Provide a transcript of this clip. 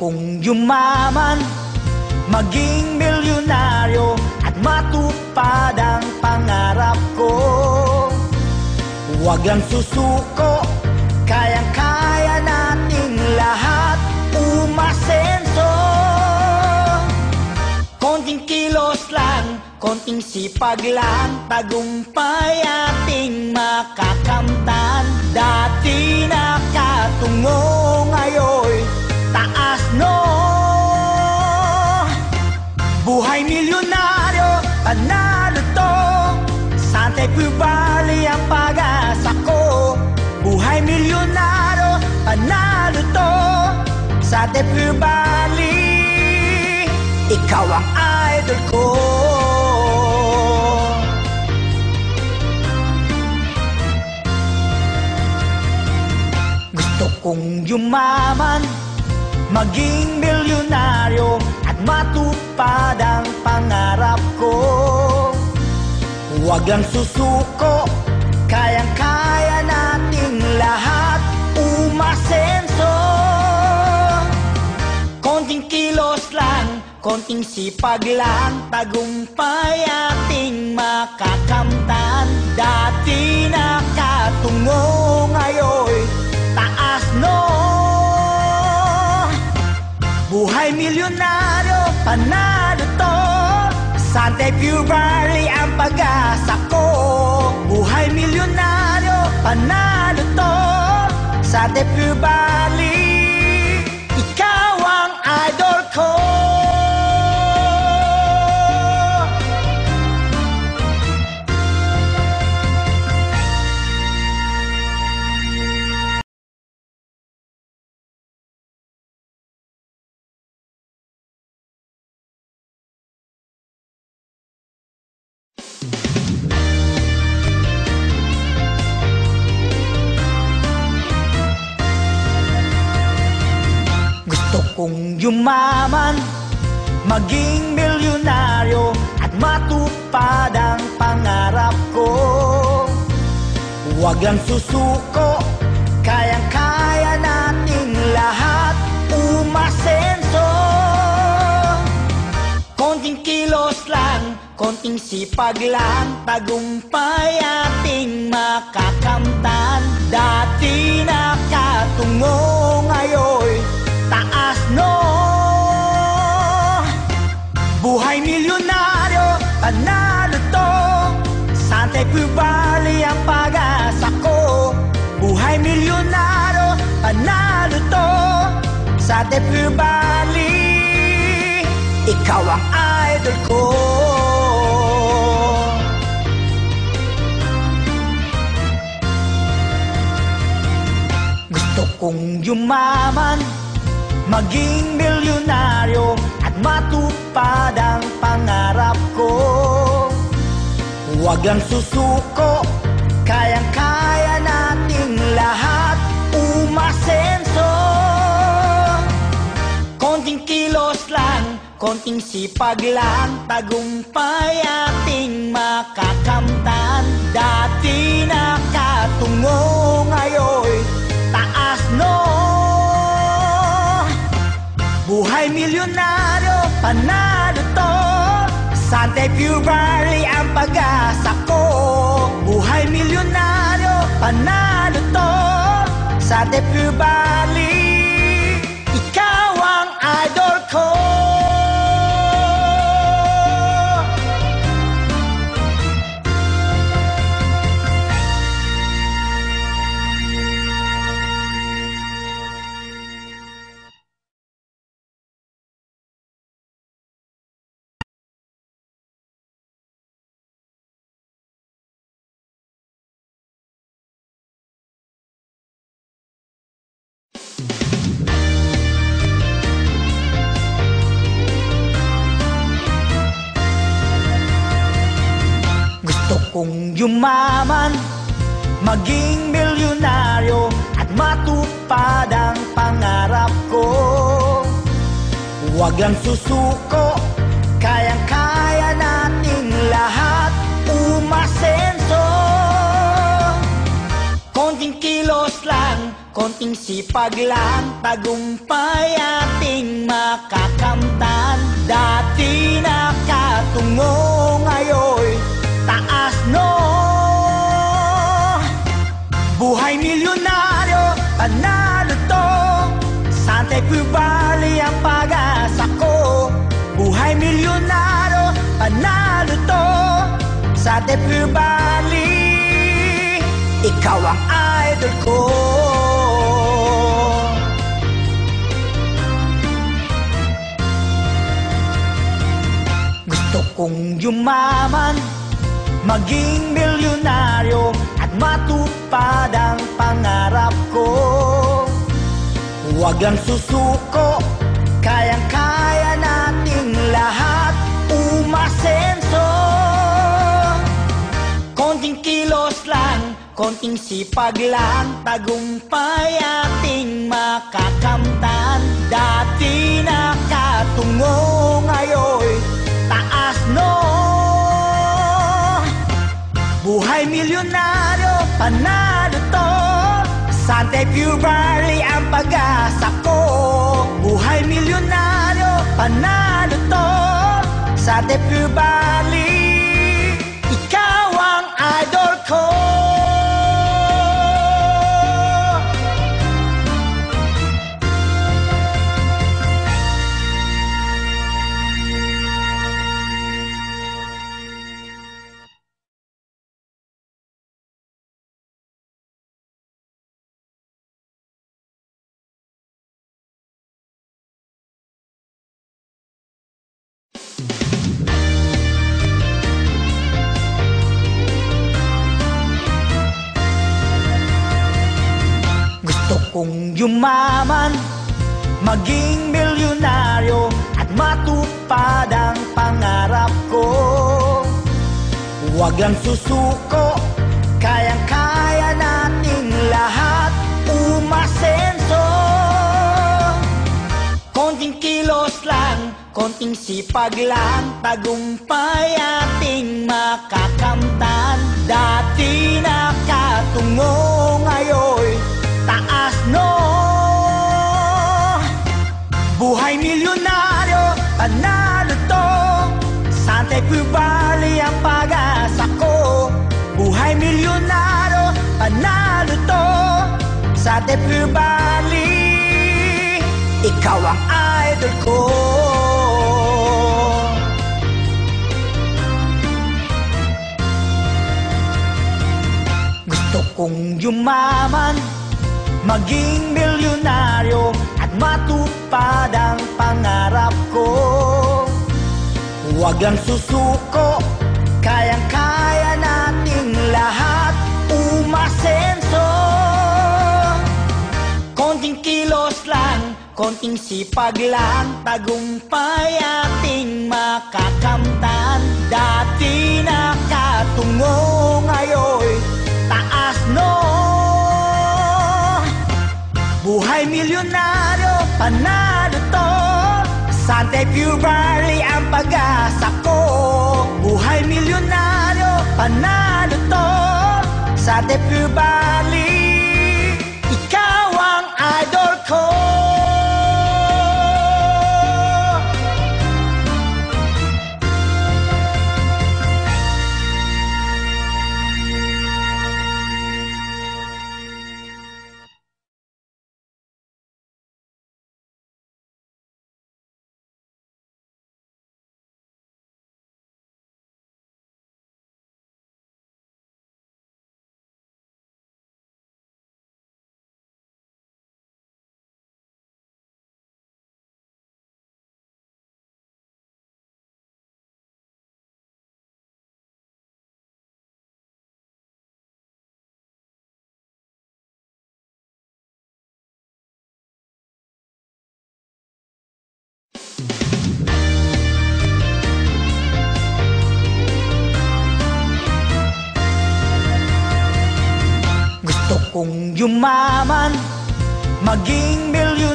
kong yumaman, maging milyonaryo at matupad ang pangarap ko. Huwag lang susuko, kayang-kaya nating lahat umasenso. Konting kilos lang, konting sipag lang, tagumpay ating makakamtan. Dati nakatungo, ngayon taas no. Buhay milyonaryo, panalo to. Sante Pubali ang pag-asa ko. Buhay milyonaryo, panalo to. Sante Pubali, ikaw ang idol ko. Gusto kong yumaman, maging milyonaryo at matupad ang pangarap ko. Huwag lang susuko, kayang-kaya nating lahat umasenso. Konting kilos lang, konting sipag lang, tagumpay ating makakamtan. Dati nakatungo, ngayon taas no. Buhay milyonaryo, panalo to. Sante Pubali ang pag-asa ko. Buhay milyonaryo, panalo to. Sante Pubali, ikaw ang idol ko. Gusto kong yumaman, maging milyonaryo at matupad ang pangarap ko. Huwag lang susuko, kayang-kaya nating lahat umasenso. Konting kilos lang, konting sipag lang, tagumpay ating makakamtan. Dati nakatungo, ngayon taas no. Buhay milyonaryo, panalo to. Sante Pubali ang pag-asa ko. Buhay milyonaryo, panalo to. Sante Pubali, ikaw ang idol ko. Gusto kong yumaman, maging milyonaryo at matupad ang pangarap ko. Huwag lang susuko, kayang-kaya nating lahat umasenso. Konting kilos lang, konting sipag lang, tagumpay ating makakamtan. Dati nakatungo, ngayon taas no. Buhay milyonaryo, panalo to. Sante Pubali ang pag-asa ko. Buhay milyonaryo, panalo to. Sante Pubali, ikaw ang idol ko. Gusto kong yumaman, maging milyonaryo at matupad ang pangarap ko. Huwag lang susuko, kayang-kaya nating lahat umasenso. Konting kilos lang, konting sipag lang, tagumpay ating ating makakamtan. Dati nakatungo, ngayon taas no. Buhay milyonaryo, panalo to. Santa Cruz Valley ang pag-asa ko. Buhay milyonaryo, panalo to. Santa Cruz Valley, ikaw ang idol ko. Gusto kong yumaman, maging milyonaryo, at matupad ang pangarap ko. Huwag lang susuko, kayang-kaya nating lahat umasenso. Konting kilos lang, konting sipag lang, tagumpay ating makakamtan. Dati nakatungo, ngayon taas no. Buhay milyonaryo, panalo to. Santa Cruz Valley ang pag-asa ko. Buhay milyonaryo, panalo to. Santa Cruz Valley, ikaw ang idol ko. Gusto kong yumaman, maging milyonaryo, at matupad ang pangarap ko. Huwag lang susuko, kayang-kaya nating lahat umasenso. Konting kilos lang, konting sipag lang, tagumpay ating makakamtan. Dati nakatungo, ngayon taas no. Buhay milyonaryo, panalo to. Santa Cruz Valley ang pag-asa ko. Buhay milyonaryo, panalo to. Santa Cruz Valley, ikaw ang idol ko. Gusto kong yumaman, maging milyonaryo, at matupad ang pangarap ko. Huwag lang susuko, kayang-kaya nating lahat umasenso. Konting kilos lang, konting sipag lang, tagumpay ating makakamtan. Dati nakatungo, ngayon taas no. Buhay milyonaryo, panalo to. Santa Cruz Valley ang pag-asa ko. Buhay milyonaryo, panalo to. Santa Cruz Valley, ikaw ang idol ko. Gusto kong yumaman, maging milyon.